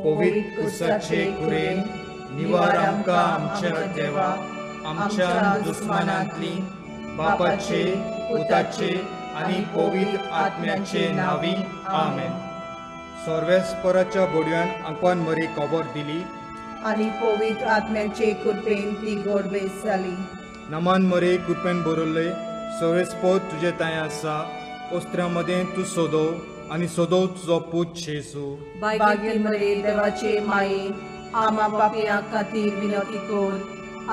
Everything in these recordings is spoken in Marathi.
पवित्र कुसाचे कुरेन निवार आमकां आमच्या देवा आमच्या दुस्मानांतली बापाचे पुताचे आनी पवित्र आत्म्याचे नावी आमेन. सर्वेस्पराच्या बोडव्यान आंकवान मरी खबर दिली आनी पवित्र आत्म्याचे कृपेन ती गोडबेस जाली. नमान मरे कृपेन बरोल्ले सर्वेस्पर तुजे ताय आसा ओस्त्र्यामध्ये तूं सोदो आनी सोदो तुजो पूत जेजू. भाग्य मरे देवाचे माये आमा पापयां खातीर विनंती कर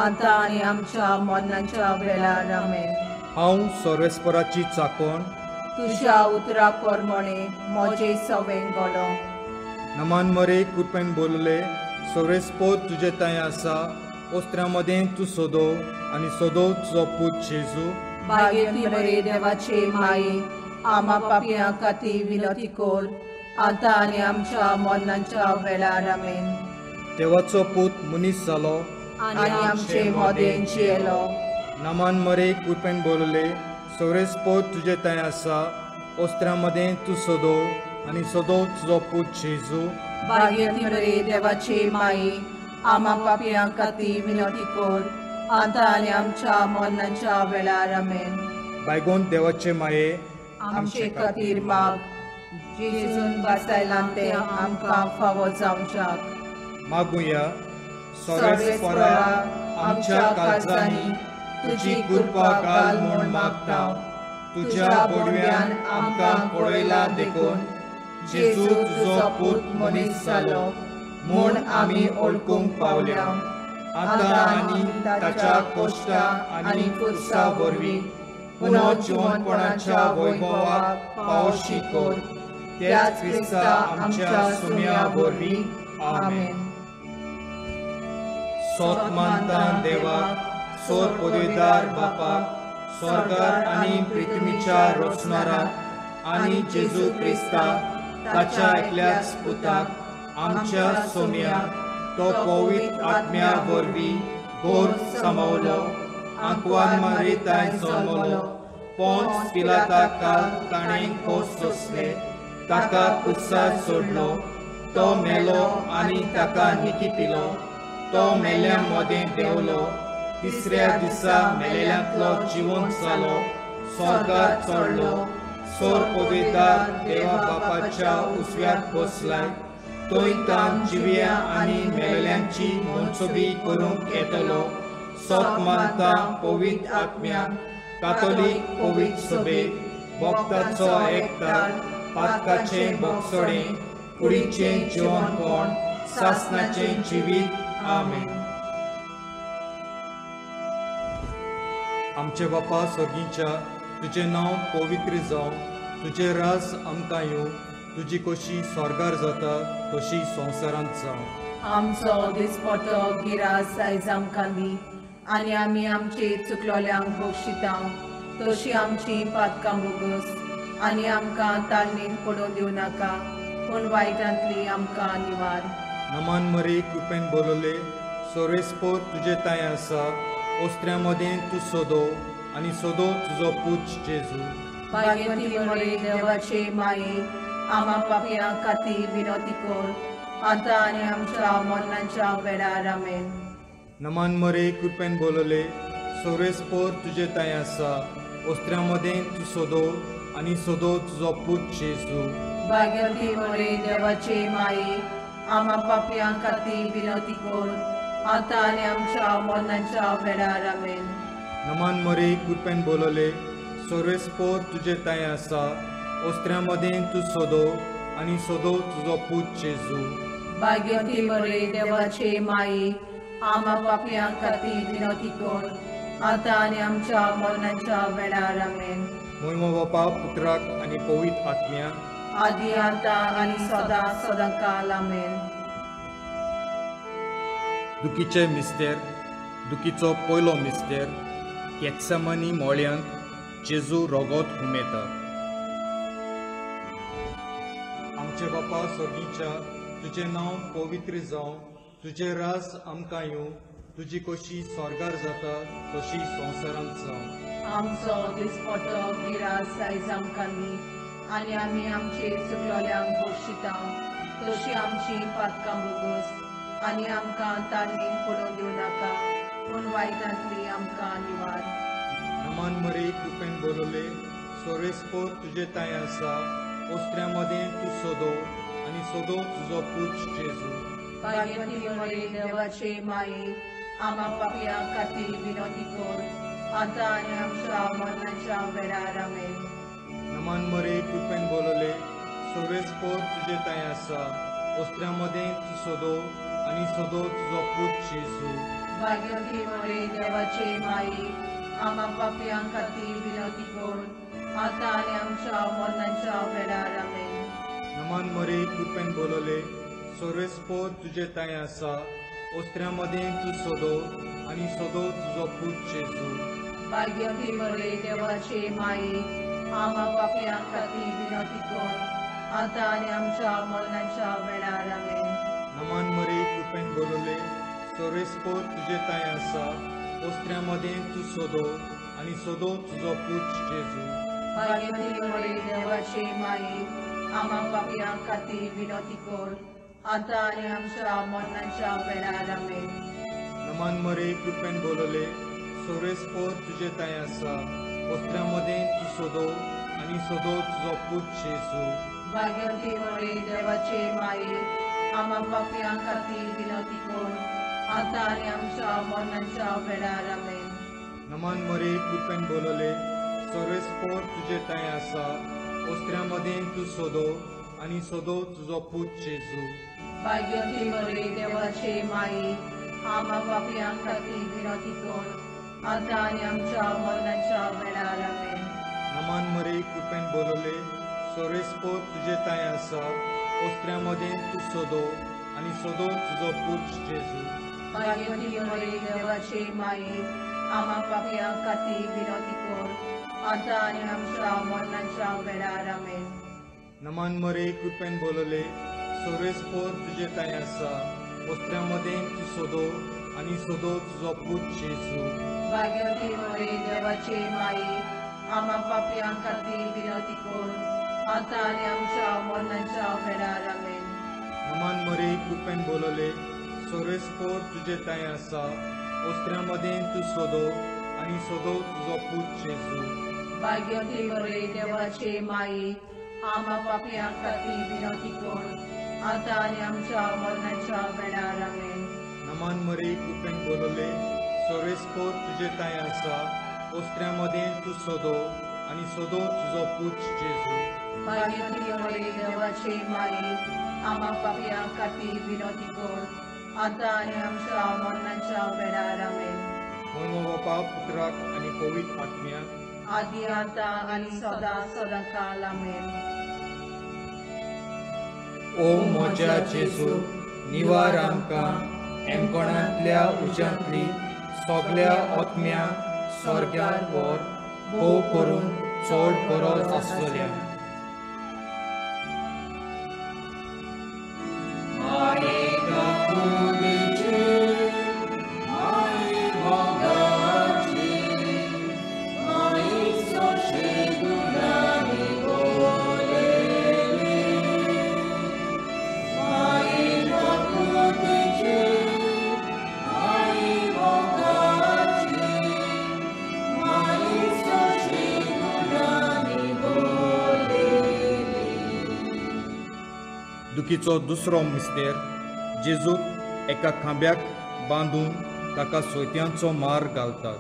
आतां आनी आमच्या मरणाच्या वेळार आमेन. हांव सर्वेस्पराची चाकोण तुज्या उतरा प्रमाणे म्हजे सवें घडो. नमान मरे कृपेन बोलले सर्वेस्पर तुजे ताय आसा ओस्त्र्यामध्ये तूं सोदो आनी सोदो तुजो पूत जेजू. भाग्य मरे देवाचे माये आमा पापयां खातीर विनंती कर आतां आनी आमच्या मरणाच्या वेळार आमेन. देवाचो पूत मनीस जालो आनी आमचे मोदें जियेलो. नमान मरे कृपेन बोलले सर्वेस्पर तुजे ताय आसा ओस्त्र्यामध्ये तूं सोदो आनी सोदो तुजो पूत जेजू. भाग्य मरे देवाचे माये आमा पापयां खातीर विनंती कर आतां आनी आमच्या मरणाच्या वेळार आमेन. बायगोन देवाचे माये आमचे खातीर माग जेजून बासायलां ते आमकां फावो जावच्याक. मागुया सर्वेस्परा आमच्या काळजांनी तुजी कृपा घाल म्हूण मागता. तुज्या बोडव्यान आमकां पळयला देखून जेजू तुजो पूत मनीस जालो म्हूण आमी ओळखूंक पावल्या. आतां आनी ताच्या कश्टा आनी खुर्सा वरवीं पुनर्जीवनपणाच्या वैभवाक पावशी कर. त्याच क्रिस्ता आमच्या सुम्या वरवीं आमेन. सोत मानता देवाक सोर पदवीदार बापाक स्वर्गार आनी पृथ्वीच्या रचणाराक आनी जेजू क्रिस्ताक ताच्या एकल्याच पुताक आमच्या सोम्या तो पवित्र आत्म्या वरवीं घोर सामावलो आंकवान मारिताय जल्मलो. पोंच पिलाता काल ताणें खोस सोंसले ताका कुसार सोडलो. तो मेलो आनी ताका निकिपिलो. तो मेल्ल्या मोदें देंवलो. तिसऱ्या दिसा मेलेल्यांतलो जिवंत जालो स्वर्गार चडलो. सोर पदवीदार देवा बापाच्या उजव्यार बसलाय. तोय तान जिव्या आनी मेलेल्यांची मनसुबी करूंक येतलो. सोत मानता पवित्र आत्म्याक कातोलीक पवित्र सभेक भक्तांचो एकठार पातकाचें भोगसोडें कुडीचें जिवनपण सासणाचें जिवीत आमेन. आमचे बापा स्वर्गीच्या तुजें नांव पवित्र जावं. तुजें रास आमकां येवं. तुजी कशी स्वर्गार जाता तशी संवसारांत जावं. आमचो दिसपटो गिरास आयज आमकां दी आनी आमी आमचे चुकलोल्यांक बक्षिता तशी आमची पातकां बोगस आनी आमकां ताळणेंत पडूं दिवं नाका पूण वायटांतली आमकां निवार. नमान मरे कृपेन बोलले सर्वेस्पर तुजे ताय आसा ओस्त्र्यामध्ये तूं सोदो आनी सोदो तुजो पूत जेजू. भाग्यवती मरे देवाचे माये आमा पापयां खातीर विनंती कर आतां आनी आमच्या मरणाच्या वेळार आमेन. नमान मरे कृपेन बोलले सर्वेस्पर तुजे ताय आसा ओस्त्र्यामध्ये तूं सोदो आनी सोदो तुजो पूत जेजू. भाग्यवती मरे देवाचे माये आमा पापयां खातीर विनंती कर आतां आनी आमच्या मरणाच्या वेळार आमेन. नमान मरे कृपेन बोलले सर्वेस्पर तुजे ताय आसा ओस्त्र्यामध्ये तूं सोदो आनी सोदो तुजो पूत जेजू. भाग्यवती मरे देवाचे माये आमा पापयां खातीर विनंती कर आतां आनी आमच्या मरणाच्या वेळार आमेन. मोहिमा बापा पुत्राक आनी पवित्र आत्म्या आदी आतां आनी सदां सदांकाल आमेन. दुखीचे मिस्तेर दुखीचो पयलो मिस्तेर गेत्सेमानी मोळ्यांत जेजू रोगोत उमेता. आमचे बापा स्वर्गीच्या तुजें नांव पवित्र जावं. तुजें रास आमकां येवं. तुजी कशी स्वर्गार जाता तशी संवसारांत जावं. आमचो दिसपटो गिरास आयज आमकां दी आनी आमी आमचे चुकलोल्यांक बक्षिता तशी आमची पातकां बोगस आनी आमकां ताळणेन पडोवन दिवं नाका पूण वायटांतली आमकां निवार. नमान मरे कृपेन बोलले सोरेस्पोर तुझे ताय आसा ओस्त्र्यां मदें तूं सोदो आनी सोदो तुजो पूत जेजू. भाग्यवती मरे देवाचे माये आम्हा पापयां खातीर विनोदी कर आतां आनी आमच्या मरणाच्या वेळार आमेन. नमान मरे कृपेन बोलले सोरेस्पोर तुझे ताय आसा ओस्त्र्यां मदें तूं सोदो आनी सोदो तुजो पूत जेजू. भाग्यवती मरे देवाचे माये आम्हा पापयां खातीर विनोदी कर आतां आनी आमच्या मरणाच्या वेळार आमेन. नमान मरे कृपेन बोलले सोरेस्पोर तुझे ताय आसा ओस्त्र्यां मदें तूं सोदो आनी सोदो तुजो पूत जेजू. भाग्यवती मरे देवाचे माये आम्हा पापयां खातीर विनोदी कर आतां आनी आमच्या मरणाच्या वेळार आमेन. नमान मरे कृपेन बोलले सोरेस्पोर तुझे ताय आसा ओस्त्र्यां मदें तूं सोदो आनी सोदो तुजो पूत जेजू. भाग्यवती मरे देवाचे माये आम्हा पापयां खातीर विनोदी कर आतां आनी आमच्या मरणाच्या वेळार आमेन. नमान मरे कृपेन बोलले सोरेस्पोर तुझे ताय आसा ओस्त्र्यां मदें तूं सोदो आनी सोदो तुजो पूत जेजू. भाग्यवती मरे देवाचे माये आम्हा पापयां खातीर विनोदी कर आतां आनी आमच्या मरणाच्या वेळार आमेन. नमान मरे कृपेन बोलले सोरेस्पोर तुझे ताय आसा ओस्त्र्यां मदें तूं सोदो आनी सोदो तुजो पूत जेजू. भाग्यवती मरे देवाचे माये आम्हा पापयां खातीर विनोदी कर आतां आनी आमच्या मरणाच्या वेळार आमेन. नमान मरे कृपेन बोलले सोरेस्पोर तुझे ताय आसा ओस्त्र्यां मदें तूं सोदो आनी सोदो तुजो पूत जेजू. भाग्यवती मरे देवाचे माये आम्हा पापयां खातीर विनोदी कर आतां आनी आमच्या मरणाच्या वेळार आमेन. नमान मरे कृपेन बोलले सोरेस्पोर तुझे ताय आसा ओस्त्र्यां मदें तूं सोदो आनी सोदो तुजो पूत जेजू. भाग्यवती मरे देवाचे माये आम्हा पापयां खातीर विनोदी कर आतां आनी आमच्या मरणाच्या वेळार आमेन. नमान मरे कृपेन बोलले सोरेस्पोर तुझे ताय आसा ओस्त्र्यां मदें तूं सोदो आनी सोदो तुजो पूत जेजू. भाग्यवती मरे देवाचे माये आम्हा पापयां खातीर विनोदी कर आतां आनी आमच्या मरणाच्या वेळार आमेन. नमान मरे कृपेन बोलले सोरेस्पोर तुझे ताय आसा ओस्त्र्यां मदें तूं सोदो आनी सोदो तुजो पूत जेजू. भाग्यवती मरे देवाचे माये आम्हा पापयां खातीर विनोदी कर आतां आनी आमच्या मरणाच्या वेळार आमेन. म्हणून बापा पुत्राक आनी पवित्र आत्म्याक आदी आतां आनी सदां काल आमेन. ओ म्हज्या जेजू निवार आमकां एमकोणांतल्या उज्यांतली सगळ्या आत्म्यांक स्वर्गार व्हर भोव करून चड गरज आसलेल्या. दुखीचो दुसरो मिस्तेर जेजूक एका खांब्याक बांदून ताका सोयत्यांचो मार घालतात.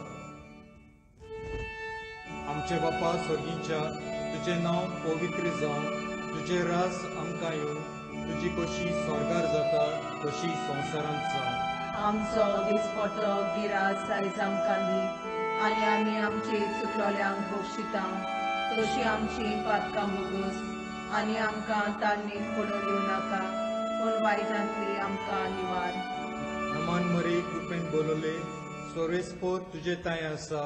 आमचे बापा स्वर्गीच्या तुजें नांव पवित्र जावं तुजें रास आमकां येवं तुजी कशी स्वर्गार जाता तशी संवसारांत जावं. आमचो दिसपटो गिरास आयज आमकां दी आनी आमी आमचे चुकलोल्यांक बक्षिता तशी आमची पातकां बोगस आनी आमकां ताळणेन पडोवन दिवं नाका पूण वायटांतली आमकां निवार. नमान मरे कृपेन बोलले सोरेस्पोर तुजे ताय आसा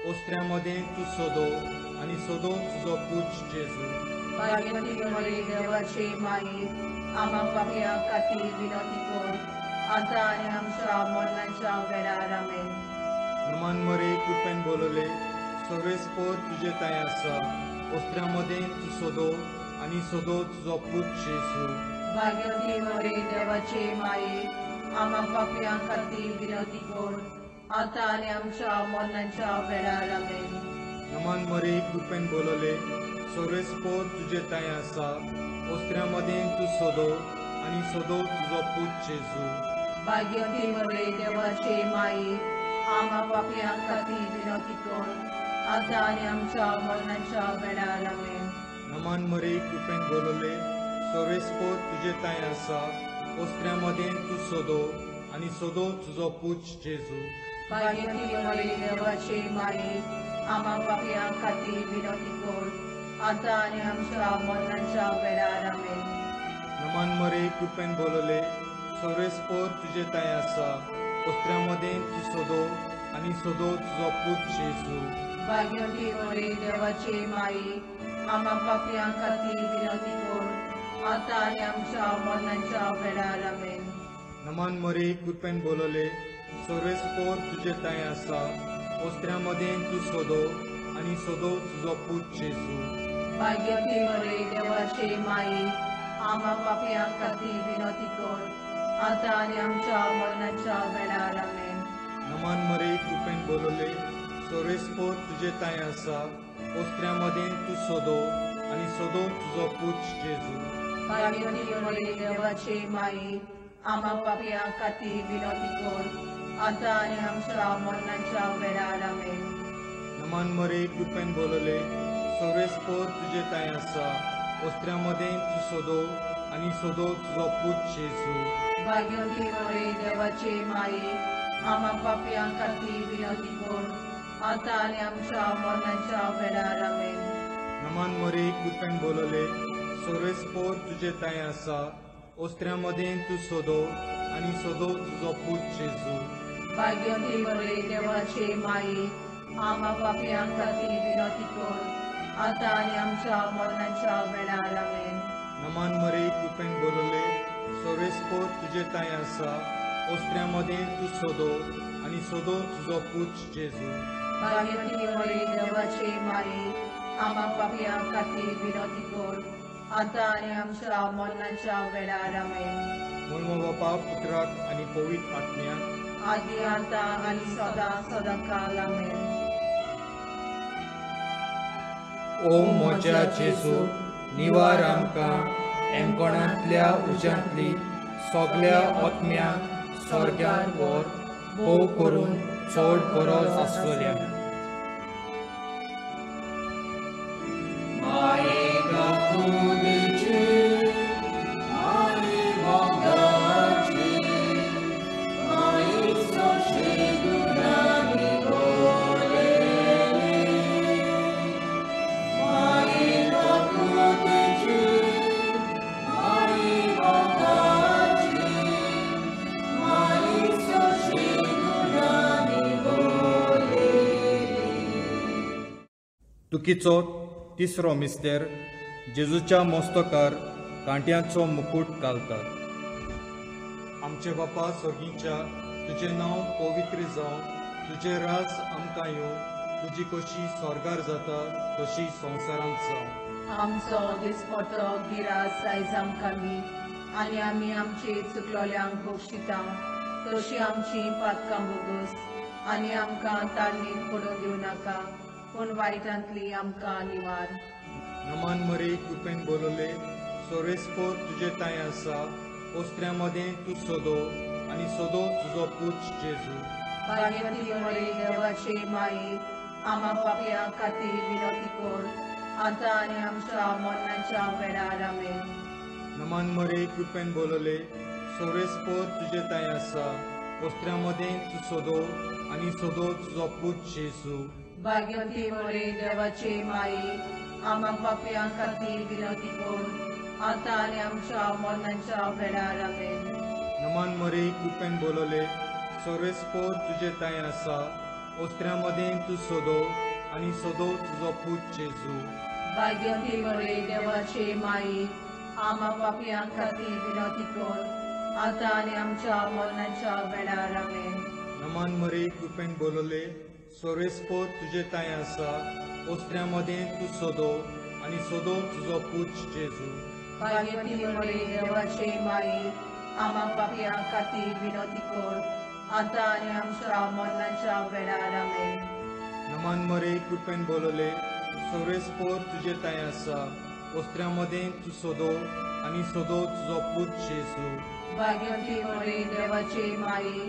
ओस्त्र्यां मदें तूं सोदो आनी सोदो तुजो पूत जेजू. भाग्यवती मरे देवाचे माये आम्हा पापयां खातीर विनोदी कर आतां आनी आमच्या मरणाच्या वेळार आमेन. नमान मरे कृपेन बोलले सोरेस्पोर तुजे ताय आसा ओस्त्र्यां मदें तूं सोदो आनी सोदो तुजो पूत जेजू. भाग्यवती मरे देवाचे माये आम्हा पापियां खातीर विनंती कर आता आणि आमच्या मरणाच्या वेळार आमेन. नमन मरे कृपेन बोलले सर्वेस्पोर तुझे ताय आसा ओस्त्र्यामध्ये तू सोदो आणि सोदो तुझो पूत जेजू. भाग्यवती मरे देवाचे माये आम्हा पापियां खातीर विनंती कर आता आणि आमच्या मरणाच्या वेळार आमेन. नमन मरे कृपेन बोलले सर्वेस्पोर तुझे ताय आसा ओस्त्र्यामध्ये तू सोदो आणि सोदो तुझो पूत जेजू. भाग्यवती मरे देवाचे माये आम्हा पापियां खातीर विनंती कर आता आणि आमच्या मरणाच्या वेळार आमेन. नमन मरे कृपेन बोलले सर्वेस्पोर तुझे ताय आसा ओस्त्र्यामध्ये तू सोदो आणि सोदो तुझो पूत जेजू. भाग्यवती मरे देवाचे माये आम्हा पापियां खातीर विनंती कर आता आणि आमच्या मरणाच्या वेळार आमेन. नमन मरे कृपेन बोलले सर्वेस्पोर तुझे ताय आसा ओस्त्र्यामध्ये तू सोदो आणि सोदो तुझो पूत जेजू. भाग्यवती मरे देवाचे माये आम्हा पापियां खातीर विनंती कर आता आणि आमच्या मरणाच्या वेळार आमेन. नमन मरे कृपेन बोलले सर्वेस्पोर तुझे ताय आसा ओस्त्र्यामध्ये तू सोदो आणि सोदो तुझो पूत जेजू. भाग्यवती मरे देवाचे माये आम्हा पापियां खातीर विनंती कर आता आणि आमच्या मरणाच्या वेळार आमेन. नमन मरे कृपेन बोलले सर्वेस्पोर तुझे ताय आसा ओस्त्र्यामध्ये तू सोदो आणि सोदो तुझो पूत जेजू. भाग्यवती मरे देवाचे माये आम्हा पापियां खातीर विनंती कर आता आणि आमच्या मरणाच्या वेळार आमेन. नमन मरे कृपेन बोलले सर्वेस्पोर तुझे ताय आसा ओस्त्र्यामध्ये तू सोदो आणि सोदो तुझो पूत जेजू. भाग्यवती मरे देवाचे माये आम्हा पापियां खातीर विनंती कर आता आणि आमच्या मरणाच्या वेळार आमेन. नमन मरे कृपेन बोलले सर्वेस्पोर तुझे ताय आसा ओस्त्र्यामध्ये तू सोदो आणि सोदो तुझो पूत जेजू. भाग्यवती मरे देवाचे माये आम्हा पापियां खातीर विनंती कर आता आणि आमच्या मरणाच्या वेळार आमेन. मुल्म बापा पुत्राक आणि पवित्र आत्म्याक आदी आता आणि सदा काल आमेन. ओ मोच्या जेजू निवार आमकां एमकोणांतल्या उज्यांतली सगळ्या आत्म्यांक स्वर्गार व्हर भोव करून चड गरज आसलेल्या. दुखीचो तिसरो मिस्तेर जेजूच्या मस्तकार कांट्यांचो मुकुट घालतात. आमचे बापा स्वर्गीच्या तुझे नांव पवित्र जावं तुझे राज आमकां येवं तुजी कशी स्वर्गार जाता तशी संवसारांत जावं. आमचो दिसपट्टो गिरास आयज आमकां दी आनी आमी आमचे चुकलोल्यांक बक्षिता तशी आमची पातकां बोगस आनी आमकां ताळणेन पडून दिवं नाका पूण वायटांतली आमकां निवार. नमन मरे कृपेन बोलले सर्वेस्पोर तुझे ताय आसा ओस्त्र्यामध्ये तू सोदो आणि सोदो तुझो पूत जेजू. भाग्यवती मरे देवाचे माये आम्हा पापियां खातीर विनंती कर आता आणि आमच्या मरणाच्या वेळार आमेन. नमन मरे कृपेन बोलले सर्वेस्पोर तुझे ताय आसा ओस्त्र्यामध्ये तू सोदो आणि सोदो तुझो पूत जेजू. भाग्यवती मरे देवाचे माये आम्हा पापियां खातीर विनंती कर आता आणि आमच्या मरणाच्या वेळार आमेन. नमन मरे कृपेन बोलले सर्वेस्पोर तुझे ताय आसा ओस्त्र्यामध्ये तू सोदो आणि सोदो तुझो पूत जेजू. भाग्यवती मरे देवाचे माये आम्हा पापियां खातीर विनंती कर आता आणि आमच्या मरणाच्या वेळार आमेन. नमन मरे कृपेन बोलले सर्वेस्पोर तुझे ताय आसा ओस्त्र्यामध्ये तू सोदो आणि सोदो तुझो पूत जेजू. भाग्यवती मरे देवाचे माये आम्हा पापियां खातीर विनोदी कर आता आणि आमच्या मरणाच्या वेळार आमेन. नमान मरे कृपेन बोलले सोरेस पोर तुझे ताय आसा वस्त्र्यामध्ये तू सोदो आणि सोदो तुझो पूत जेजू. भाग्यवती मरे देवाचे माये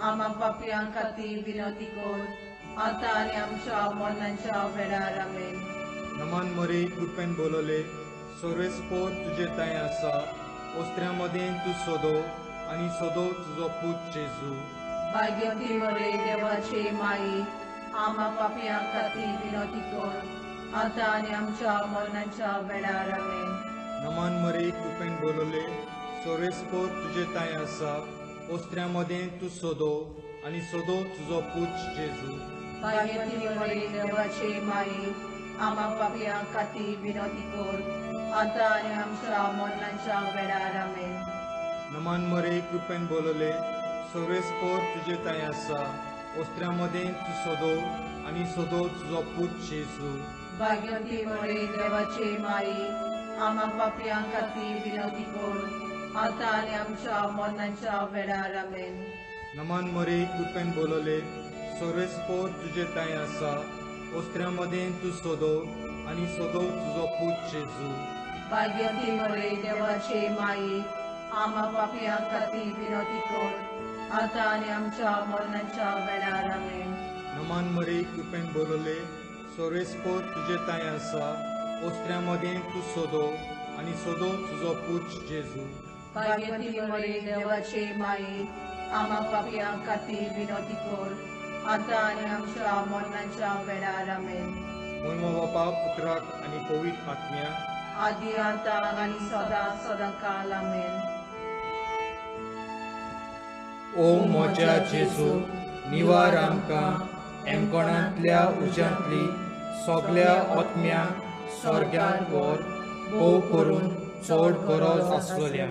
आम्हा पापियां खातीर विनोदी कर आता आणि आमच्या मरणाच्या वेळार आमेन. नमान मरे कृपेन बोलले सोरेस पोर तुझे ताय आसा वस्त्र्यामध्ये तू सोदो आणि सोदो तुझो पूत जेजू. भाग्यवती मरे देवाचे माये आम्हा पापियां खातीर विनोदी कर आता आणि आमच्या मरणाच्या वेळार आमेन. नमान मरे कृपेन बोलले सोरेस पोर तुझे ताय आसा वस्त्र्यामध्ये तू सोदो आणि सोदो तुझो पूत जेजू. भाग्यवती मरे देवाचे माये आम्हा पापियां खातीर विनोदी कर आता आणि आमच्या मरणाच्या वेळार आमेन. नमान मरे कृपेन बोलले सोरेस पोर तुझे ताय आसा वस्त्र्यामध्ये तू सोदो आणि सोदो तुझो पूत जेजू. भाग्यवती मरे देवाचे माये आम्हा पापियां खातीर विनोदी कर आता आणि आमच्या मरणाच्या वेळार आमेन. नमान मरे कृपेन बोलले सोरेस पोर तुझे ताय आसा वस्त्र्यामध्ये तू सोदो आणि सोदो तुझो पूत जेजू. भाग्यवती मरे देवाचे माये आम्हा पापियां खातीर विनोदी कर आता आणि आमच्या मरणाच्या वेळार आमेन. नमान मरे कृपेन बोलले सोरेस पोर तुझे ताय आसा वस्त्र्यामध्ये तू सोदो आणि सोदो तुझो पूत जेजू. भाग्यवती मरे देवाचे माये आम्हा पापियां खातीर विनोदी कर आता आणि आमच्या मरणाच्या वेळार आमेन. महिमा बापा पुत्राक आणि पवित्र आत्म्या आदी आता आणि सदा काल आमेन. ओ मोच्या जेजू निवार आमकां एमकोणांतल्या उज्यांतली सगळ्या आत्म्यांक स्वर्गांत व्हर भोव करून चड गरज आसलेल्या.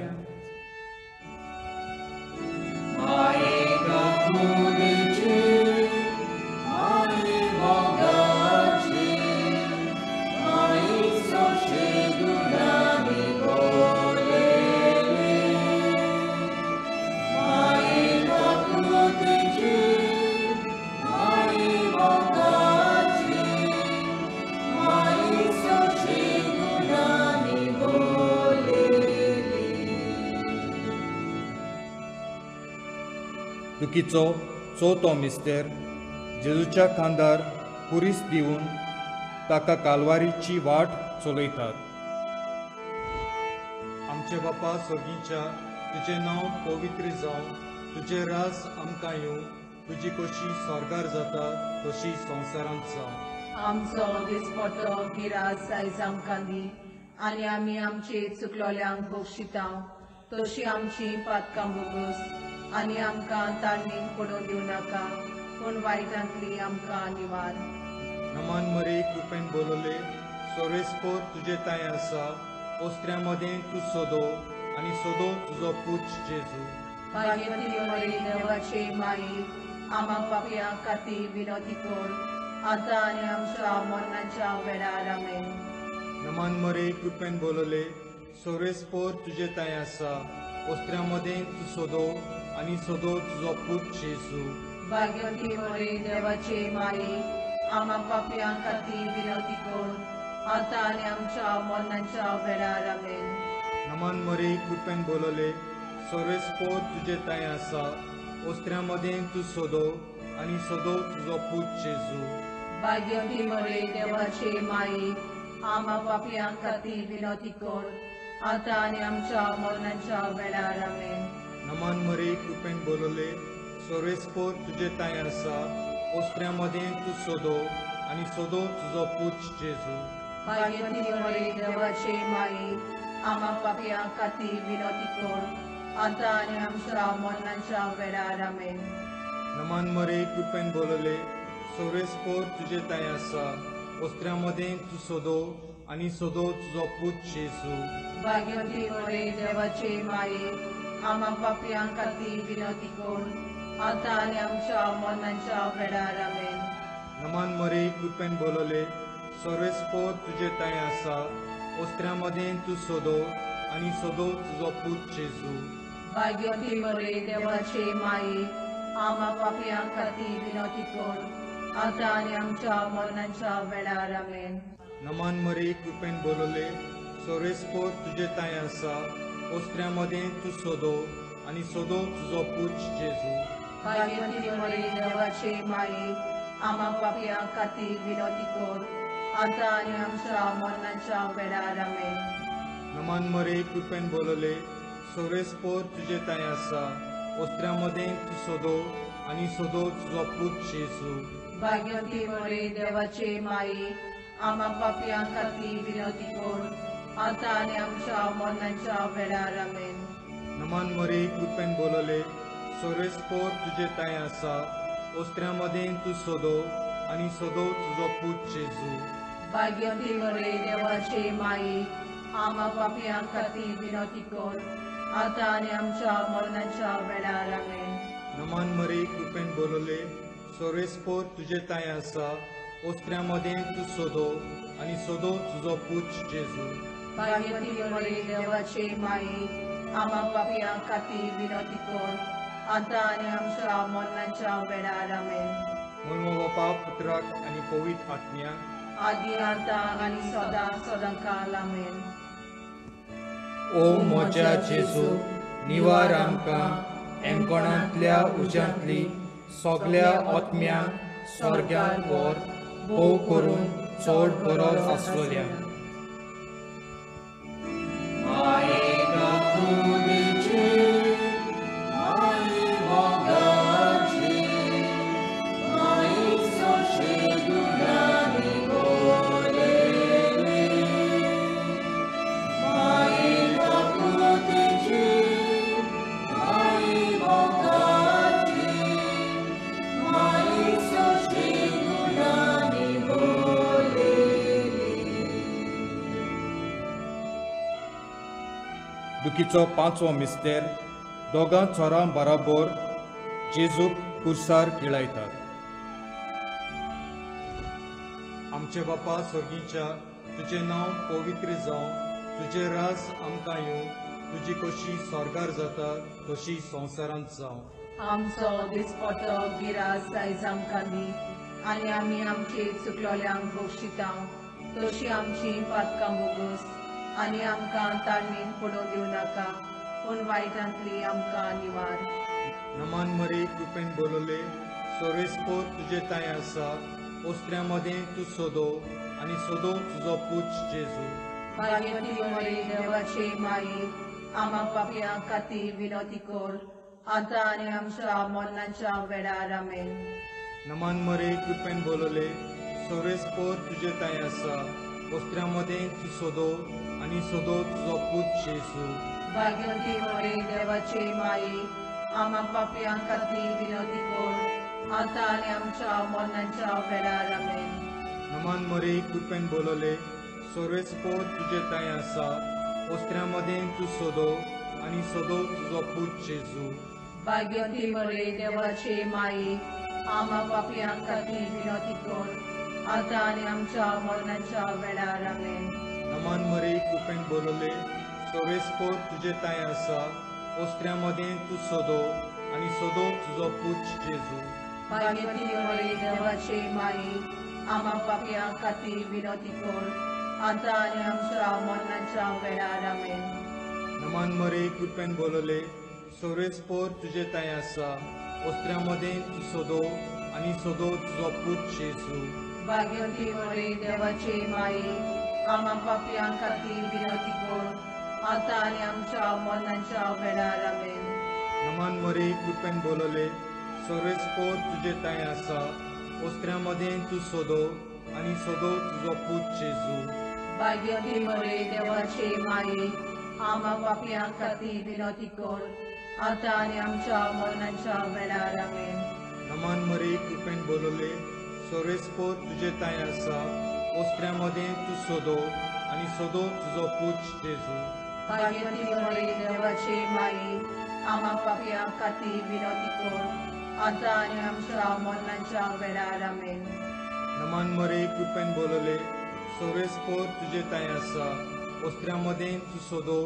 दुखीचो चवथो मिस्तेर जेजूच्या खांदार कुरीस दिवन ताका कालवारीची वाट चलयतात. आमचे बापा सोगीच्या तुझे नांव पवित्र जावं तुझे रास आमकां येवं तुजी कशी स्वर्गार जाता तशी संवसारांत जावं. आमचो दिसपट्टो गिरास आयज आमकां दी आनी आमी आमचे चुकलोल्यांक बक्षिता तशी आमची पातकां बोगस आनी आमकां ताळणेक पडोवन दिवं नाका पूण वायटांतली आमकां निवार. नमान मरे कृपेन बोलले सोरेस पोर तुझे ताय आसा वस्त्र्यामध्ये तू सोदो आणि सोदो तुझो पूत जेजू. भाग्यवती मरे देवाचे माये आम्हा पापियां खातीर विनोदी कर आता आनी आमच्या मरणाच्या वेळार आमेन. नमान मरे कृपेन बोलले सोरेस पोर तुझे ताय आसा वस्त्र्यामध्ये तू सोदो आणि सोदो तुझो पूत जेजू. भाग्यवती मरे देवाचे माये आम्हा पापियां खातीर विनोदी कर आता आनी आमच्या मरणाच्या वेळार आमेन. नमान मरे कृपेन बोलले सोरेस पोर तुझे ताय आसा वस्त्र्यामध्ये तू सोदो आणि सोदो तुझो पूत जेजू. भाग्यवती मरे देवाचे माये आम्हा पापियां खातीर विनोदी कर आता आनी आमच्या मरणाच्या वेळार आमेन. नमान मरे कृपेन बोलले सोरेस पोर तुझे ताय आसा वस्त्र्यामध्ये तू सोदो आणि सोदो तुझो पूत जेजू. भाग्यवती मरे देवाचे माये आम्हा पापियां खातीर विनोदी कर आता आनी आमच्या मरणाच्या वेळार आमेन. नमान मरे कृपेन बोलले सोरेस पोर तुझे ताय आसा वस्त्र्यामध्ये तू सोदो आणि सोदो तुझो पूत जेजू. भाग्यवती मरे देवाचे माये आम्हा पापियां खातीर विनोदी कर आता आनी आमच्या मरणाच्या वेळार आमेन. नमान मरे कृपेन बोलले सोरेस पोर तुझे ताय आसा वस्त्र्यामध्ये तू सोदो आनी सोदो तुजो पूत जेजू. भाग्यवती मरे देवाचे माये, आम्हा पापियां खातीर विनवती कर, आता आनी आमच्या मरणाच्या वेळार आमेन. नमान मरे कृपेन बोलले, सोरेस्पोर तुजे ताय आसा, ओस्त्र्या मदें तू सोदो आनी सोदो तुजो पूत जेजू. भाग्यवती मरे देवाचे माये, आम्हा पापियां खातीर विनवती कर, आता आनी आमच्या मरणाच्या वेळार आमेन. नमान मरे कृपेन बोलले, सोरेस्पोर तुजे ताय आसा, ओस्त्र्या मदें तू सोदो आनी सोदो तुजो पूत जेजू. भाग्यवती मरे देवाचे माये, आम्हा पापियां खातीर विनवती कर, आता आनी आमच्या मरणाच्या वेळार आमेन. नमान मरे कृपेन बोलले, सोरेस्पोर तुजे ताय आसा, ओस्त्र्या मदें तू सोदो आनी सोदो तुजो पूत जेजू. भाग्यवती मरे देवाचे माये, आम्हा पापियां खातीर विनवती कर, आता आनी आमच्या मरणाच्या वेळार आमेन. नमान मरे कृपेन बोलले, सोरेस्पोर तुजे ताय आसा, ओस्त्र्या मदें तू सोदो आनी सोदो तुजो पूत जेजू. भाग्यवती मरे देवाचे माये, आम्हा पापियां खातीर विनवती कर, आता आनी आमच्या मरणाच्या वेळार आमेन. मुल्म बापा पुत्राक आनी पवित्र आत्म्याक, आदी आतां आनी सदांकाल आमेन. ओ म्हज्या जेजू, निवार आमकां एमकोणांतल्या उज्यांतली सगळ्या आत्म्यांक स्वर्गांत व्हर, भोव करून चड गरज आसलेल्या. दुखीचो पांचवो मिस्तेर, दोगां चोरां बराबर जेजूक कुर्सार किळयतात. आमचे बापा स्वर्गीच्या, तुझे नांव पवित्र जावं, तुझे राज आमकां येवं, तुजी कशी स्वर्गार जाता तशी संवसारांत जावं. आमचो दिसपट्टो गिरास आयज आमकां दी, आनी आमी आमचे चुकलोल्यांक बक्षिता, तशी आमची पातकां बोगस, आनी आमकां ताळणेन पडोवन दिवं नाका, पूण वायटांतली आमकां निवार. नमान मरे कृपेन बोलले, सोरेस्पोर तुजे ताय आसा, ओस्त्र्या मदें तू सोदो आनी सोदो तुजो पूत जेजू. भाग्यवती मरे देवाचे माये, आम्हा पापियां खातीर विनवती कर, आता आनी आमच्या मरणाच्या वेळार आमेन. नमान मरे कृपेन बोलले, सोरेस्पोर तुजे ताय आसा, ओस्त्र्या मदें तू सोदो आनी सोदो तुजो पूत जेजू. भाग्यवती मरे देवाचे माये, आम्हा पापियां खातीर विनवती कर, आता आनी आमच्या मरणाच्या वेळार आमेन. नमान मरे कृपेन बोलले, सोरेस्पोर तुजे ताय आसा, ओस्त्र्या मदें तू सोदो आनी सोदो तुजो पूत जेजू. भाग्यवती मरे देवाचे माये, आम्हा पापियां खातीर विनवती कर, आता आनी आमच्या मरणाच्या वेळार आमेन. नमान मरे कृपेन बोलले, सोरेस्पोर तुजे ताय आसा, ओस्त्र्या मदें तू सोदो आनी सोदो तुजो पूत जेजू. भाग्यवती मरे देवाचे माये, आम्हा पापियां खातीर विनवती कर, आता आनी आमच्या मरणाच्या वेळार आमेन. नमान मरे कृपेन बोलले, सोरेस्पोर तुजे ताय आसा, ओस्त्र्या मदें तू सोदो आनी सोदो तुजो पूत जेजू. भाग्यवती मरे देवाचे माये, आम्हा पापियां खातीर विनवती कर, आता आनी आमच्या मरणाच्या वेळार आमेन. नमान मरे कृपेन बोलले, सोरेस्पोर तुजे ताय आसा, ओस्त्र्या मदें तू सोदो आनी सोदो तुजो पूत जेजू. भाग्यवती मरे देवाचे माये, आम्हा पापियां खातीर विनवती कर, आता आनी आमच्या मरणाच्या वेळार आमेन. नमान मरे कृपेन बोलले, सोरेस्पोर तुजे ताय आसा, ओस्त्र्या मदें तू सोदो आनी सोदो तुजो पूत जेजू. भाग्यवती मरे देवाचे माये, आम्हा पापियां खातीर विनवती कर, आता आनी आमच्या मरणाच्या वेळार आमेन. नमान मरे कृपेन बोलले, सोरेस्पोर तुजे ताय आसा, ओस्त्र्या मदें तू सोदो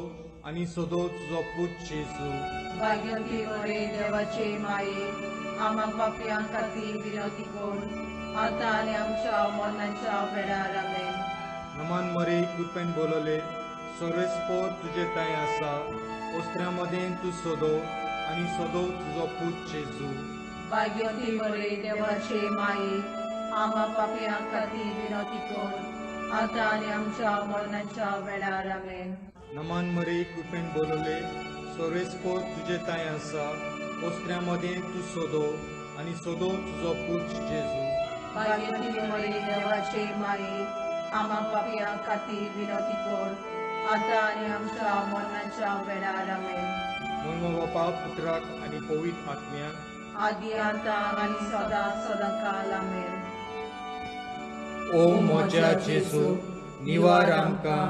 आनी सोदो तुजो पूत जेजू भाग्यवंती मरे देवाचे माये आम्हा पापयां खातीर विनवती कोर आता आनी आमच्या मरणाच्या वेळार आमेन. नमान मरे कृपेन बोलले सर्वेस्पोर तुजे ताय आसा ओस्त्र्यां मदें तूं सोदो आनी सोदो तुजो पूत जेजू भाग्यवंती मरे देवाचे माये आम्हा पापयां खातीर विनवती कोर आता आनी आमच्या मरणाच्या वेळार आमेन. नमान मरे कृपेन बोलले सर्वेस्पोर तुजे ताय आसा ओस्त्र्यां मदें तूं सोदो आनी सोदो तुजो पूत जेजू भाग्यवंती मरे देवाचे माये आम्हा पापयां खातीर विनवती कोर आता आनी आमच्या मरणाच्या वेळार आमेन. मोल्म बापा पुत्राक आनी पवित्र आत्म्याक आदी आता आनी सदां काल आमेन. ओ म्हज्या जेजू निवार आमकां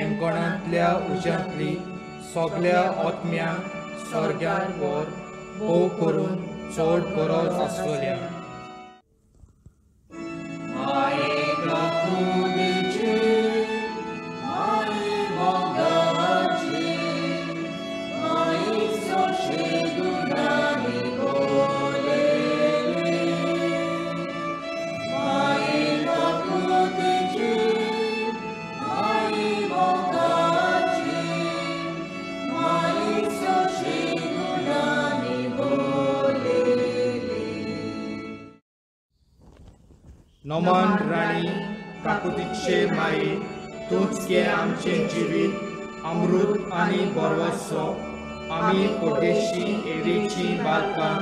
एमकोणांतल्या उज्यांतली सगळ्या आत्म्यांक स्वर्गार व्हर भोव करून चड गरज आसलेल्या नमान राणी काकुतीचे माये तूंच घे आमचे जिवीत अमृत आनी बरवसो आमी पोटेशी एरेची बालकां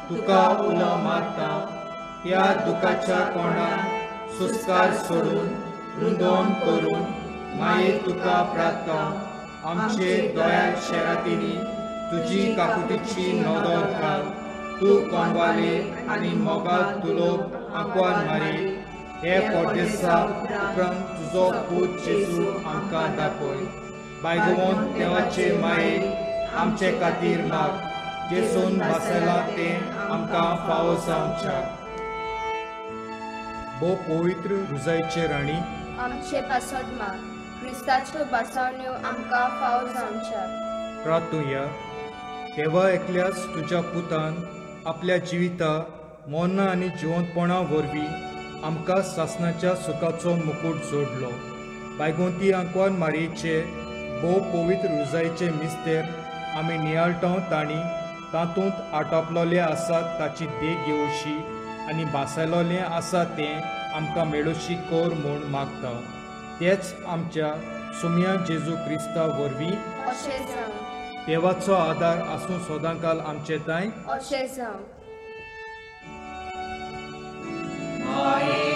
तुका उलो मारता ह्या दुखाच्या कोणाक सुस्कार सोडून रुंदोवन करून माये तुका प्रार्थना आमचे दोळ्या शेरातीनी तुजी काकुतीची नदर घाल तूं कोणवाले आनी मोगाल तुलोक आंकवान मारी हे पोटेसा उपरांत तुजो पूत जेजू आमकां दाखय. बायगोवन देवाचे माये आमचे खातीर माग जेजून बासयला तें आमकां फावो जावच्या. भोव पवित्र रुजायेचे राणी आमचे पासत माग क्रिस्ताच्यो बासावण्यो आमकां फावो जावच्या. प्रार्थुया देवा एकल्याच तुज्या पुतान आपल्या जिविता मोन्ना आनी जिवंतपणा वरवीं आमकां सासणाच्या सुखाचो मुकुट जोडलो. बायगोंती आंकवान मारयेचे भोव पवित्र रुजायेचे मिस्तेर आमी नियाळटाव तांणी तातूंत आटोपलोले आसात ताची देख घेवशी आनी बासायलोलें आसा तें आमकां मेळोशी कोर म्हूण मागता. तेच आमच्या सुम्या जेजू क्रिस्ता वरवीं अशें जावं. देवाचो आदार आसूं सदांकाल आमचे ताय अशें जावं. माये